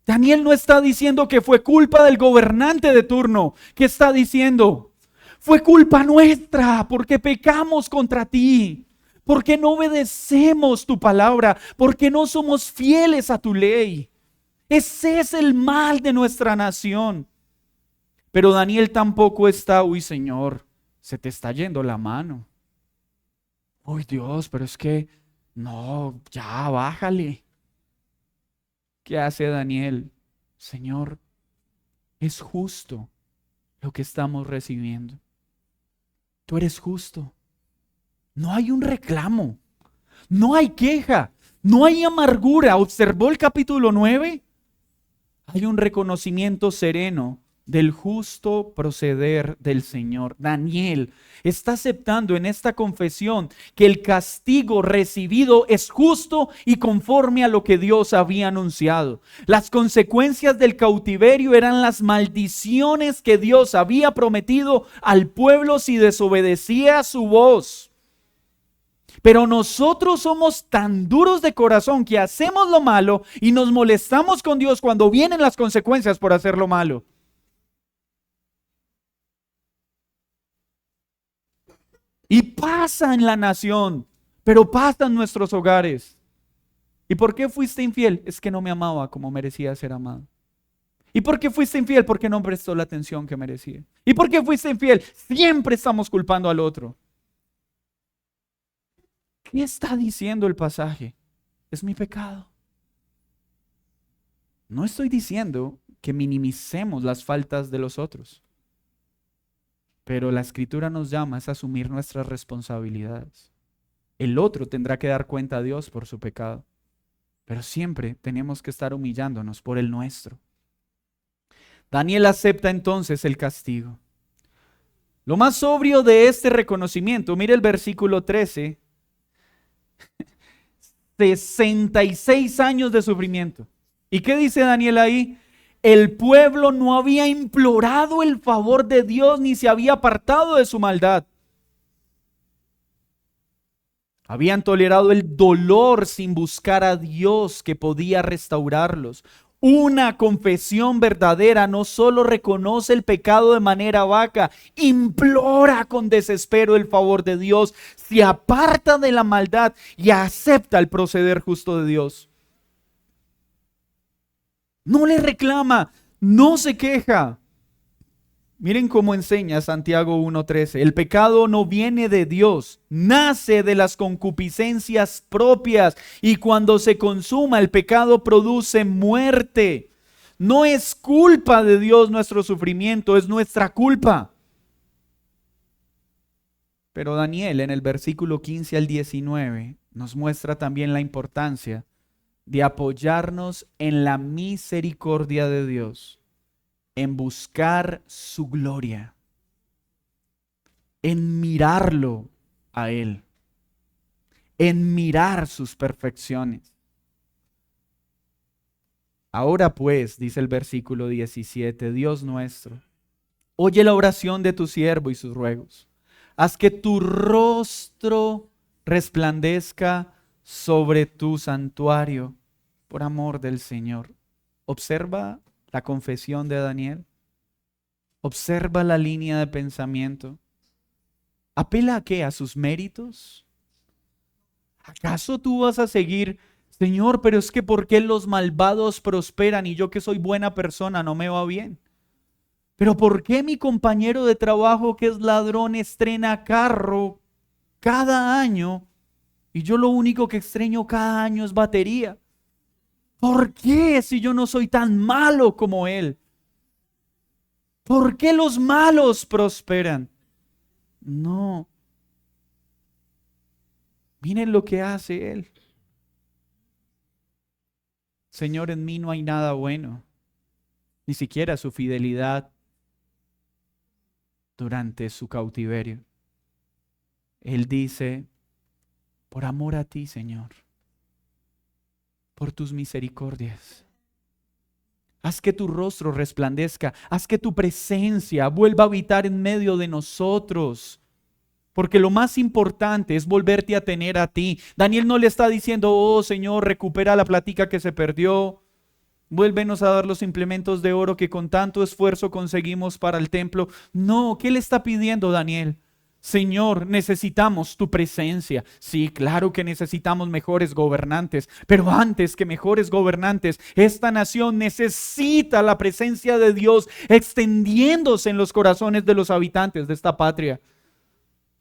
Daniel no está diciendo que fue culpa del gobernante de turno. ¿Qué está diciendo? Fue culpa nuestra porque pecamos contra ti, porque no obedecemos tu palabra, porque no somos fieles a tu ley. Ese es el mal de nuestra nación. Pero Daniel tampoco está: uy Señor, se te está yendo la mano. Uy Dios, pero es que no, ya bájale. ¿Qué hace Daniel? Señor, es justo lo que estamos recibiendo. Tú eres justo. No hay un reclamo, no hay queja, no hay amargura. ¿Observó el capítulo 9? Hay un reconocimiento sereno del justo proceder del Señor. Daniel está aceptando en esta confesión que el castigo recibido es justo y conforme a lo que Dios había anunciado. Las consecuencias del cautiverio eran las maldiciones que Dios había prometido al pueblo si desobedecía su voz. Pero nosotros somos tan duros de corazón que hacemos lo malo y nos molestamos con Dios cuando vienen las consecuencias por hacer lo malo. Y pasa en la nación, pero pasa en nuestros hogares. ¿Y por qué fuiste infiel? Es que no me amaba como merecía ser amado. ¿Y por qué fuiste infiel? Porque no prestó la atención que merecía. ¿Y por qué fuiste infiel? Siempre estamos culpando al otro. ¿Qué está diciendo el pasaje? Es mi pecado. No estoy diciendo que minimicemos las faltas de los otros. Pero la Escritura nos llama a asumir nuestras responsabilidades. El otro tendrá que dar cuenta a Dios por su pecado. Pero siempre tenemos que estar humillándonos por el nuestro. Daniel acepta entonces el castigo. Lo más sobrio de este reconocimiento, mire el versículo 13. 66 años de sufrimiento. ¿Y qué dice Daniel ahí? El pueblo no había implorado el favor de Dios ni se había apartado de su maldad. Habían tolerado el dolor sin buscar a Dios que podía restaurarlos. Una confesión verdadera no solo reconoce el pecado de manera vaca, implora con desespero el favor de Dios, se aparta de la maldad y acepta el proceder justo de Dios. No le reclama, no se queja. Miren cómo enseña Santiago 1:13. El pecado no viene de Dios, nace de las concupiscencias propias y cuando se consuma el pecado produce muerte. No es culpa de Dios nuestro sufrimiento, es nuestra culpa. Pero Daniel en el versículo 15 al 19 nos muestra también la importancia de apoyarnos en la misericordia de Dios, en buscar su gloria, en mirarlo a Él, en mirar sus perfecciones. Ahora pues, dice el versículo 17, Dios nuestro, oye la oración de tu siervo y sus ruegos. Haz que tu rostro resplandezca sobre tu santuario por amor del Señor. Observa la confesión de Daniel. Observa la línea de pensamiento. ¿Apela a qué? ¿A sus méritos? ¿Acaso tú vas a seguir, Señor, pero es que ¿por qué los malvados prosperan y yo que soy buena persona no me va bien? Pero ¿por qué mi compañero de trabajo que es ladrón estrena carro cada año y yo lo único que extraño cada año es batería? ¿Por qué si yo no soy tan malo como él? ¿Por qué los malos prosperan? No. Miren lo que hace él. Señor, en mí no hay nada bueno, ni siquiera su fidelidad durante su cautiverio. Él dice, por amor a ti, Señor, por tus misericordias, haz que tu rostro resplandezca, haz que tu presencia vuelva a habitar en medio de nosotros. Porque lo más importante es volverte a tener a ti. Daniel no le está diciendo, oh Señor, recupera la platica que se perdió. Vuélvenos a dar los implementos de oro que con tanto esfuerzo conseguimos para el templo. No, ¿qué le está pidiendo Daniel? Señor, necesitamos tu presencia. Sí, claro que necesitamos mejores gobernantes, pero antes que mejores gobernantes, esta nación necesita la presencia de Dios extendiéndose en los corazones de los habitantes de esta patria.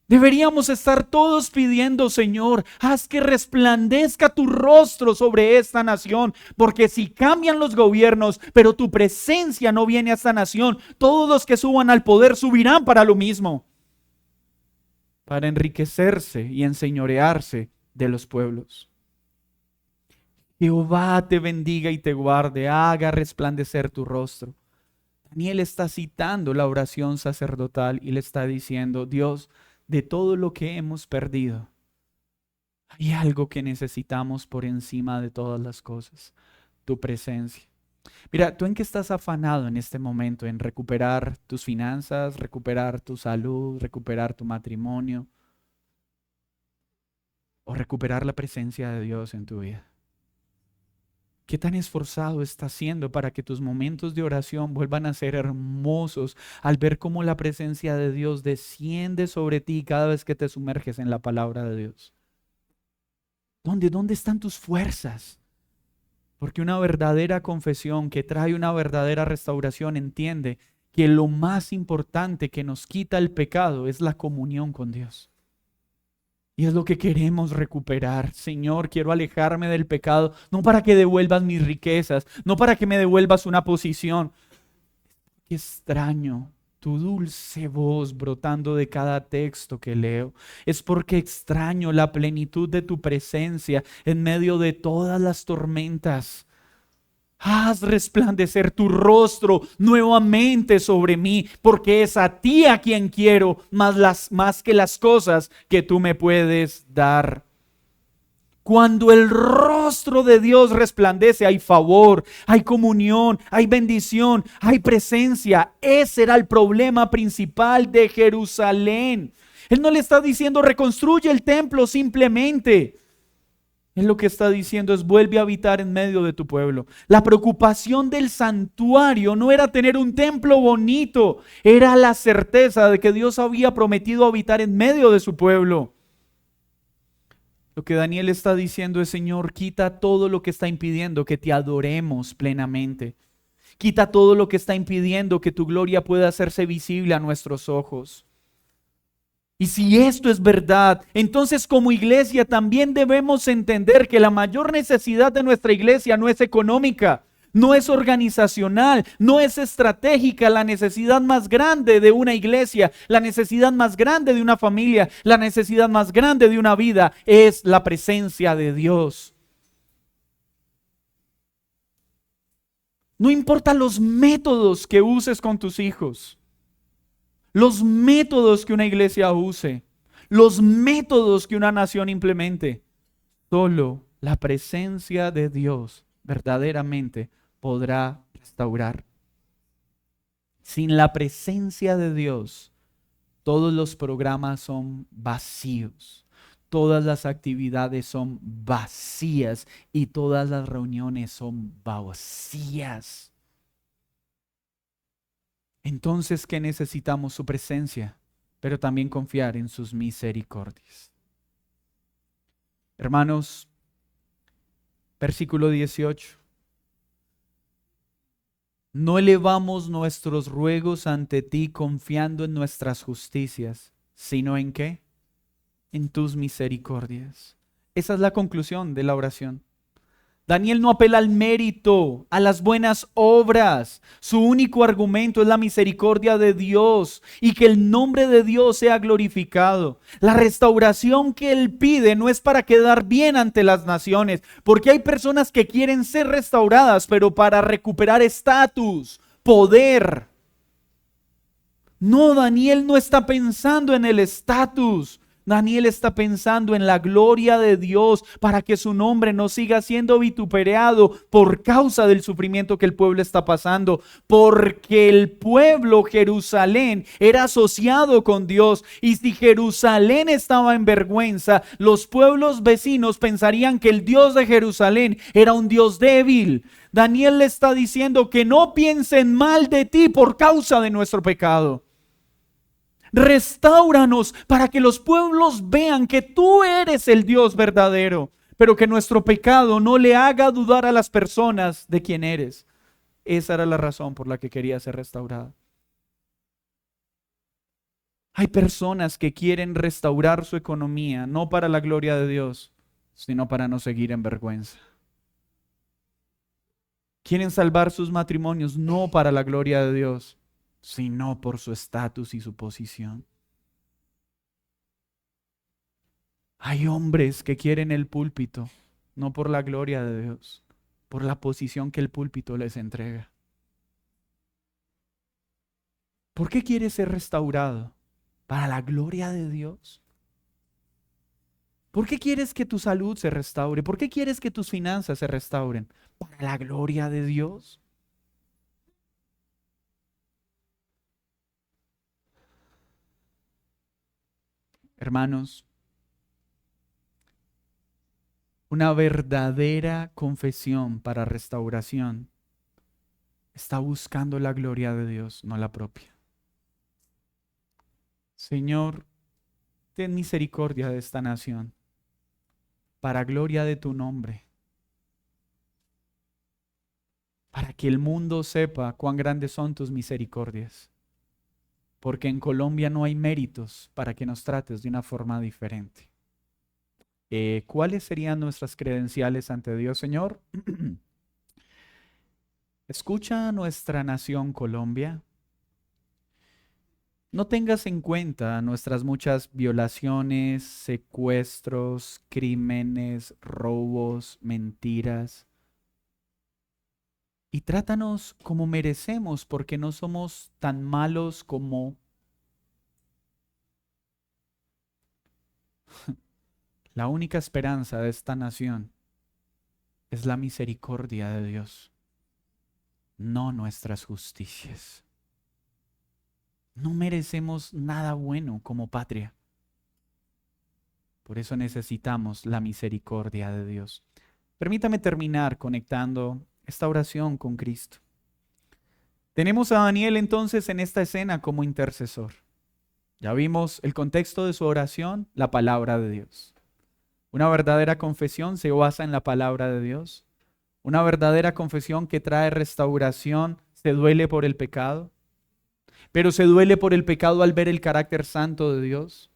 Deberíamos estar todos pidiendo, Señor, haz que resplandezca tu rostro sobre esta nación, porque si cambian los gobiernos, pero tu presencia no viene a esta nación, todos los que suban al poder subirán para lo mismo, para enriquecerse y enseñorearse de los pueblos. Jehová te bendiga y te guarde, haga resplandecer tu rostro. Daniel está citando la oración sacerdotal y le está diciendo, Dios, de todo lo que hemos perdido, hay algo que necesitamos por encima de todas las cosas, tu presencia. Mira, ¿tú en qué estás afanado en este momento? ¿En recuperar tus finanzas, recuperar tu salud, recuperar tu matrimonio? ¿O recuperar la presencia de Dios en tu vida? ¿Qué tan esforzado estás siendo para que tus momentos de oración vuelvan a ser hermosos al ver cómo la presencia de Dios desciende sobre ti cada vez que te sumerges en la palabra de Dios? ¿Dónde están tus fuerzas? Porque una verdadera confesión que trae una verdadera restauración entiende que lo más importante que nos quita el pecado es la comunión con Dios. Y es lo que queremos recuperar. Señor, quiero alejarme del pecado, no para que devuelvas mis riquezas, no para que me devuelvas una posición. Qué extraño tu dulce voz brotando de cada texto que leo. Es porque extraño la plenitud de tu presencia en medio de todas las tormentas. Haz resplandecer tu rostro nuevamente sobre mí, porque es a ti a quien quiero, más que las cosas que tú me puedes dar. Cuando el rostro de Dios resplandece, hay favor, hay comunión, hay bendición, hay presencia. Ese era el problema principal de Jerusalén. Él no le está diciendo reconstruye el templo simplemente. Él lo que está diciendo es vuelve a habitar en medio de tu pueblo. La preocupación del santuario no era tener un templo bonito, era la certeza de que Dios había prometido habitar en medio de su pueblo. Lo que Daniel está diciendo es, Señor, quita todo lo que está impidiendo que te adoremos plenamente. Quita todo lo que está impidiendo que tu gloria pueda hacerse visible a nuestros ojos. Y si esto es verdad, entonces como iglesia también debemos entender que la mayor necesidad de nuestra iglesia no es económica. no es organizacional, no es estratégica. La necesidad más grande de una iglesia, la necesidad más grande de una familia, la necesidad más grande de una vida es la presencia de Dios. No importa los métodos que uses con tus hijos, los métodos que una iglesia use, los métodos que una nación implemente, solo la presencia de Dios verdaderamente podrá restaurar. Sin la presencia de Dios, todos los programas son vacíos, todas las actividades son vacías y todas las reuniones son vacías. Entonces, ¿qué necesitamos? Su presencia, pero también confiar en sus misericordias. Hermanos, versículo 18. No elevamos nuestros ruegos ante ti confiando en nuestras justicias, sino ¿en qué? En tus misericordias. Esa es la conclusión de la oración. Daniel no apela al mérito, a las buenas obras. Su único argumento es la misericordia de Dios y que el nombre de Dios sea glorificado. La restauración que él pide no es para quedar bien ante las naciones, porque hay personas que quieren ser restauradas, pero para recuperar estatus, poder. No, Daniel no está pensando en el estatus. Daniel está pensando en la gloria de Dios para que su nombre no siga siendo vituperado por causa del sufrimiento que el pueblo está pasando, porque el pueblo Jerusalén era asociado con Dios y si Jerusalén estaba en vergüenza, los pueblos vecinos pensarían que el Dios de Jerusalén era un Dios débil. Daniel le está diciendo que no piensen mal de ti por causa de nuestro pecado. Restáuranos para que los pueblos vean que tú eres el Dios verdadero, pero que nuestro pecado no le haga dudar a las personas de quién eres. Esa era la razón por la que quería ser restaurada. Hay personas que quieren restaurar su economía, no para la gloria de Dios, sino para no seguir en vergüenza. Quieren salvar sus matrimonios, no para la gloria de Dios, sino por su estatus y su posición. Hay hombres que quieren el púlpito, no por la gloria de Dios, por la posición que el púlpito les entrega. ¿Por qué quieres ser restaurado? ¿Para la gloria de Dios? ¿Por qué quieres que tu salud se restaure? ¿Por qué quieres que tus finanzas se restauren? ¿Para la gloria de Dios? Hermanos, una verdadera confesión para restauración está buscando la gloria de Dios, no la propia. Señor, ten misericordia de esta nación, para gloria de tu nombre, para que el mundo sepa cuán grandes son tus misericordias. Porque en Colombia no hay méritos para que nos trates de una forma diferente. ¿Cuáles serían nuestras credenciales ante Dios, Señor? Escucha a nuestra nación Colombia. No tengas en cuenta nuestras muchas violaciones, secuestros, crímenes, robos, mentiras. Y trátanos como merecemos, porque no somos tan malos como la única esperanza de esta nación es la misericordia de Dios, no nuestras justicias. No merecemos nada bueno como patria. Por eso necesitamos la misericordia de Dios. Permítame terminar conectando esta oración con Cristo. Tenemos a Daniel entonces en esta escena como intercesor. Ya vimos el contexto de su oración, la palabra de Dios. Una verdadera confesión se basa en la palabra de Dios. Una verdadera confesión que trae restauración se duele por el pecado, pero se duele por el pecado al ver el carácter santo de Dios.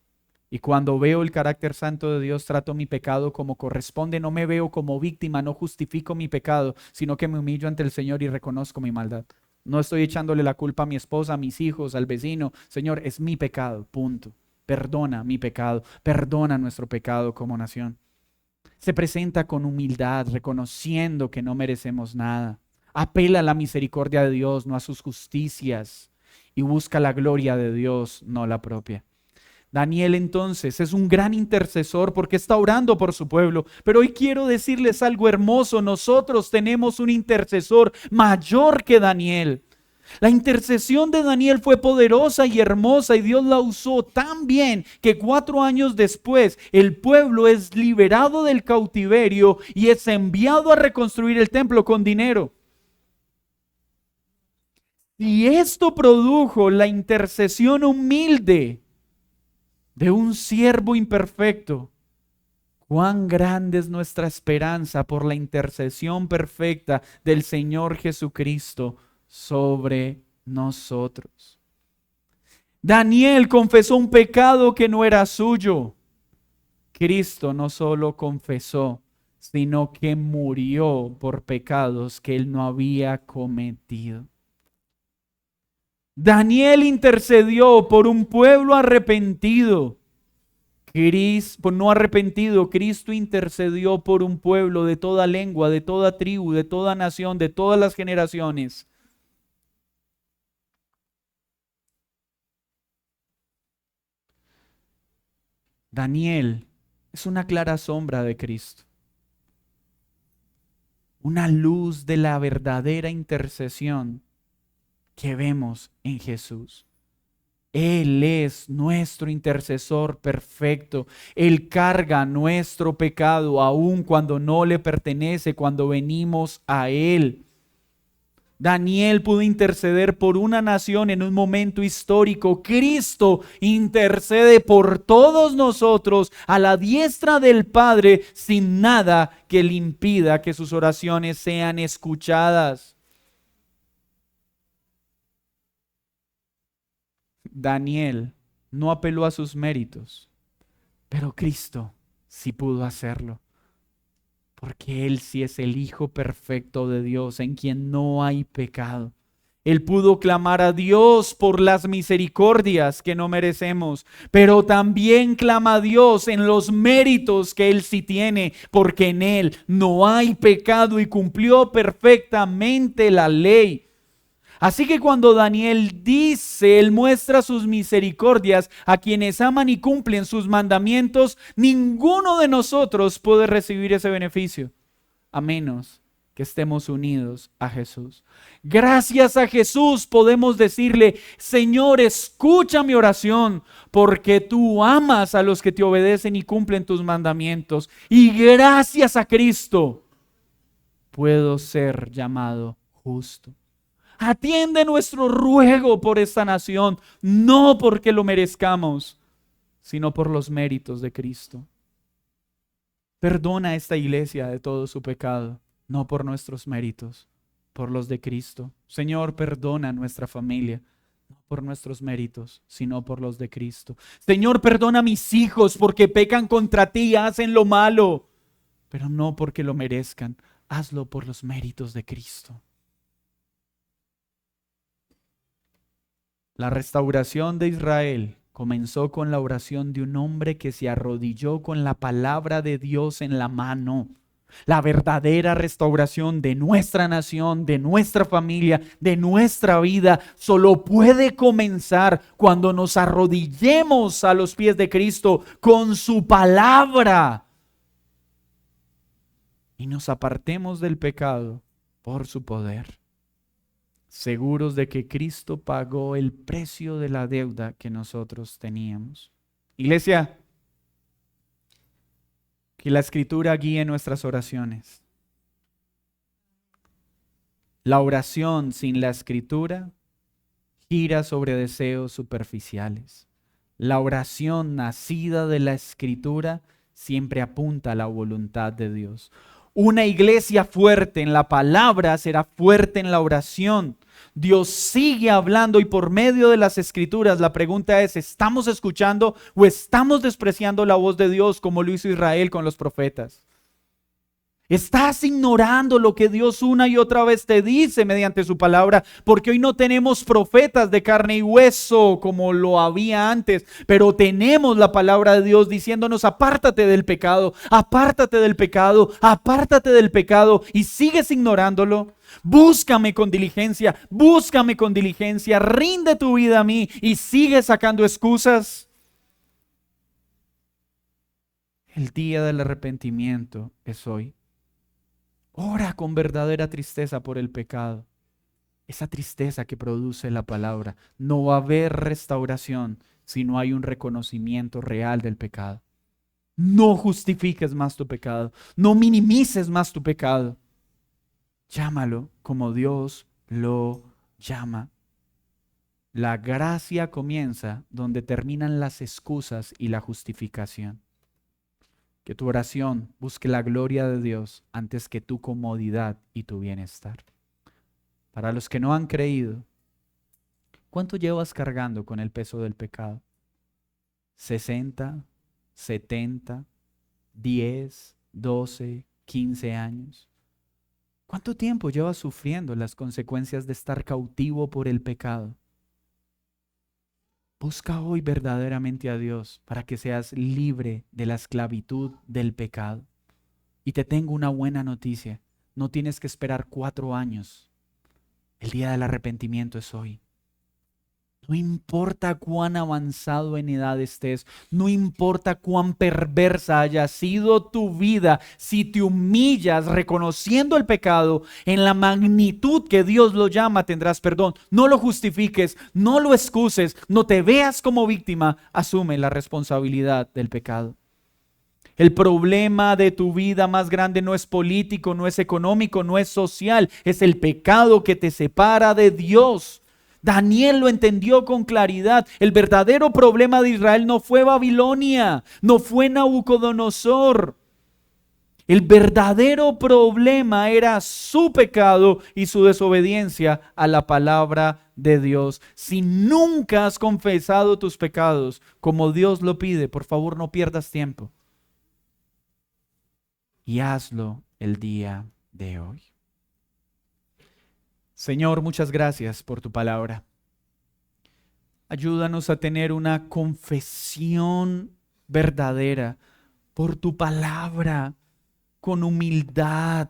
Y cuando veo el carácter santo de Dios, trato mi pecado como corresponde. No me veo como víctima, no justifico mi pecado, sino que me humillo ante el Señor y reconozco mi maldad. No estoy echándole la culpa a mi esposa, a mis hijos, al vecino. Señor, es mi pecado, punto. Perdona mi pecado, perdona nuestro pecado como nación. Se presenta con humildad, reconociendo que no merecemos nada. Apela a la misericordia de Dios, no a sus justicias. Y busca la gloria de Dios, no la propia. Daniel entonces es un gran intercesor porque está orando por su pueblo. Pero hoy quiero decirles algo hermoso. Nosotros tenemos un intercesor mayor que Daniel. La intercesión de Daniel fue poderosa y hermosa y Dios la usó tan bien que 4 años después el pueblo es liberado del cautiverio y es enviado a reconstruir el templo con dinero. Y esto produjo la intercesión humilde de un siervo imperfecto. Cuán grande es nuestra esperanza por la intercesión perfecta del Señor Jesucristo sobre nosotros. Daniel confesó un pecado que no era suyo. Cristo no solo confesó, sino que murió por pecados que él no había cometido. Daniel intercedió por un pueblo arrepentido. No arrepentido, Cristo intercedió por un pueblo de toda lengua, de toda tribu, de toda nación, de todas las generaciones. Daniel es una clara sombra de Cristo, una luz de la verdadera intercesión que vemos en Jesús. Él es nuestro intercesor perfecto. Él carga nuestro pecado aun cuando no le pertenece, cuando venimos a Él. Daniel pudo interceder por una nación en un momento histórico. Cristo intercede por todos nosotros a la diestra del Padre sin nada que le impida que sus oraciones sean escuchadas. Daniel no apeló a sus méritos, pero Cristo sí pudo hacerlo, porque Él sí es el Hijo perfecto de Dios, en quien no hay pecado. Él pudo clamar a Dios por las misericordias que no merecemos, pero también clama a Dios en los méritos que Él sí tiene, porque en Él no hay pecado y cumplió perfectamente la ley. Así que cuando Daniel dice, Él muestra sus misericordias a quienes aman y cumplen sus mandamientos, ninguno de nosotros puede recibir ese beneficio, a menos que estemos unidos a Jesús. Gracias a Jesús podemos decirle, Señor, escucha mi oración, porque tú amas a los que te obedecen y cumplen tus mandamientos. Y gracias a Cristo puedo ser llamado justo. Atiende nuestro ruego por esta nación, no porque lo merezcamos, sino por los méritos de Cristo. Perdona a esta iglesia de todo su pecado, no por nuestros méritos, por los de Cristo. Señor, perdona a nuestra familia, no por nuestros méritos, sino por los de Cristo. Señor, perdona a mis hijos porque pecan contra ti y hacen lo malo, pero no porque lo merezcan, hazlo por los méritos de Cristo. La restauración de Israel comenzó con la oración de un hombre que se arrodilló con la palabra de Dios en la mano. La verdadera restauración de nuestra nación, de nuestra familia, de nuestra vida, solo puede comenzar cuando nos arrodillemos a los pies de Cristo con su palabra y nos apartemos del pecado por su poder, seguros de que Cristo pagó el precio de la deuda que nosotros teníamos. Iglesia, que la Escritura guíe nuestras oraciones. La oración sin la Escritura gira sobre deseos superficiales. La oración nacida de la Escritura siempre apunta a la voluntad de Dios. Una iglesia fuerte en la palabra será fuerte en la oración. Dios sigue hablando y por medio de las escrituras la pregunta es, ¿estamos escuchando o estamos despreciando la voz de Dios como lo hizo Israel con los profetas? Estás ignorando lo que Dios una y otra vez te dice mediante su palabra, porque hoy no tenemos profetas de carne y hueso como lo había antes, pero tenemos la palabra de Dios diciéndonos: apártate del pecado, apártate del pecado, apártate del pecado, y sigues ignorándolo. Búscame con diligencia, rinde tu vida a mí y sigues sacando excusas. El día del arrepentimiento es hoy. Ora con verdadera tristeza por el pecado. Esa tristeza que produce la palabra. No va a haber restauración si no hay un reconocimiento real del pecado. No justifiques más tu pecado. No minimices más tu pecado. Llámalo como Dios lo llama. La gracia comienza donde terminan las excusas y la justificación. Que tu oración busque la gloria de Dios antes que tu comodidad y tu bienestar. Para los que no han creído, ¿cuánto llevas cargando con el peso del pecado? ¿60, 70, 10, 12, 15 años? ¿Cuánto tiempo llevas sufriendo las consecuencias de estar cautivo por el pecado? Busca hoy verdaderamente a Dios para que seas libre de la esclavitud del pecado. Y te tengo una buena noticia. No tienes que esperar 4 años. El día del arrepentimiento es hoy. No importa cuán avanzado en edad estés, no importa cuán perversa haya sido tu vida, si te humillas reconociendo el pecado en la magnitud que Dios lo llama, tendrás perdón. No lo justifiques, no lo excuses, no te veas como víctima, asume la responsabilidad del pecado. El problema de tu vida más grande no es político, no es económico, no es social, es el pecado que te separa de Dios. Daniel lo entendió con claridad. El verdadero problema de Israel no fue Babilonia, no fue Nabucodonosor. El verdadero problema era su pecado y su desobediencia a la palabra de Dios. Si nunca has confesado tus pecados como Dios lo pide, por favor no pierdas tiempo. Y hazlo el día de hoy. Señor, muchas gracias por tu palabra. Ayúdanos a tener una confesión verdadera por tu palabra, con humildad,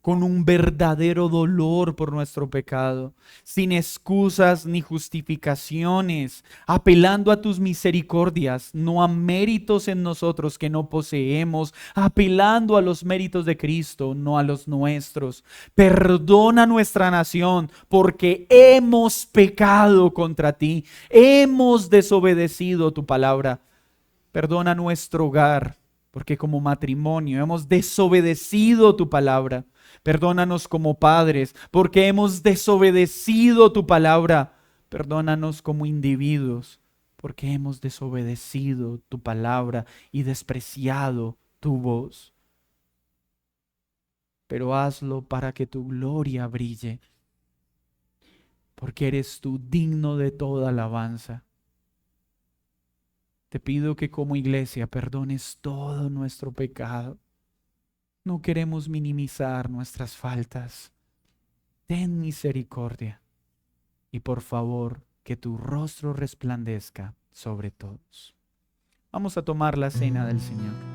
con un verdadero dolor por nuestro pecado, sin excusas ni justificaciones, apelando a tus misericordias, no a méritos en nosotros que no poseemos, apelando a los méritos de Cristo, no a los nuestros. Perdona nuestra nación porque hemos pecado contra ti, hemos desobedecido tu palabra. Perdona nuestro hogar, porque como matrimonio hemos desobedecido tu palabra. Perdónanos como padres, porque hemos desobedecido tu palabra. Perdónanos como individuos, porque hemos desobedecido tu palabra y despreciado tu voz. Pero hazlo para que tu gloria brille, porque eres tú digno de toda alabanza. Te pido que como iglesia perdones todo nuestro pecado. No queremos minimizar nuestras faltas. Ten misericordia y por favor que tu rostro resplandezca sobre todos. Vamos a tomar la cena del Señor.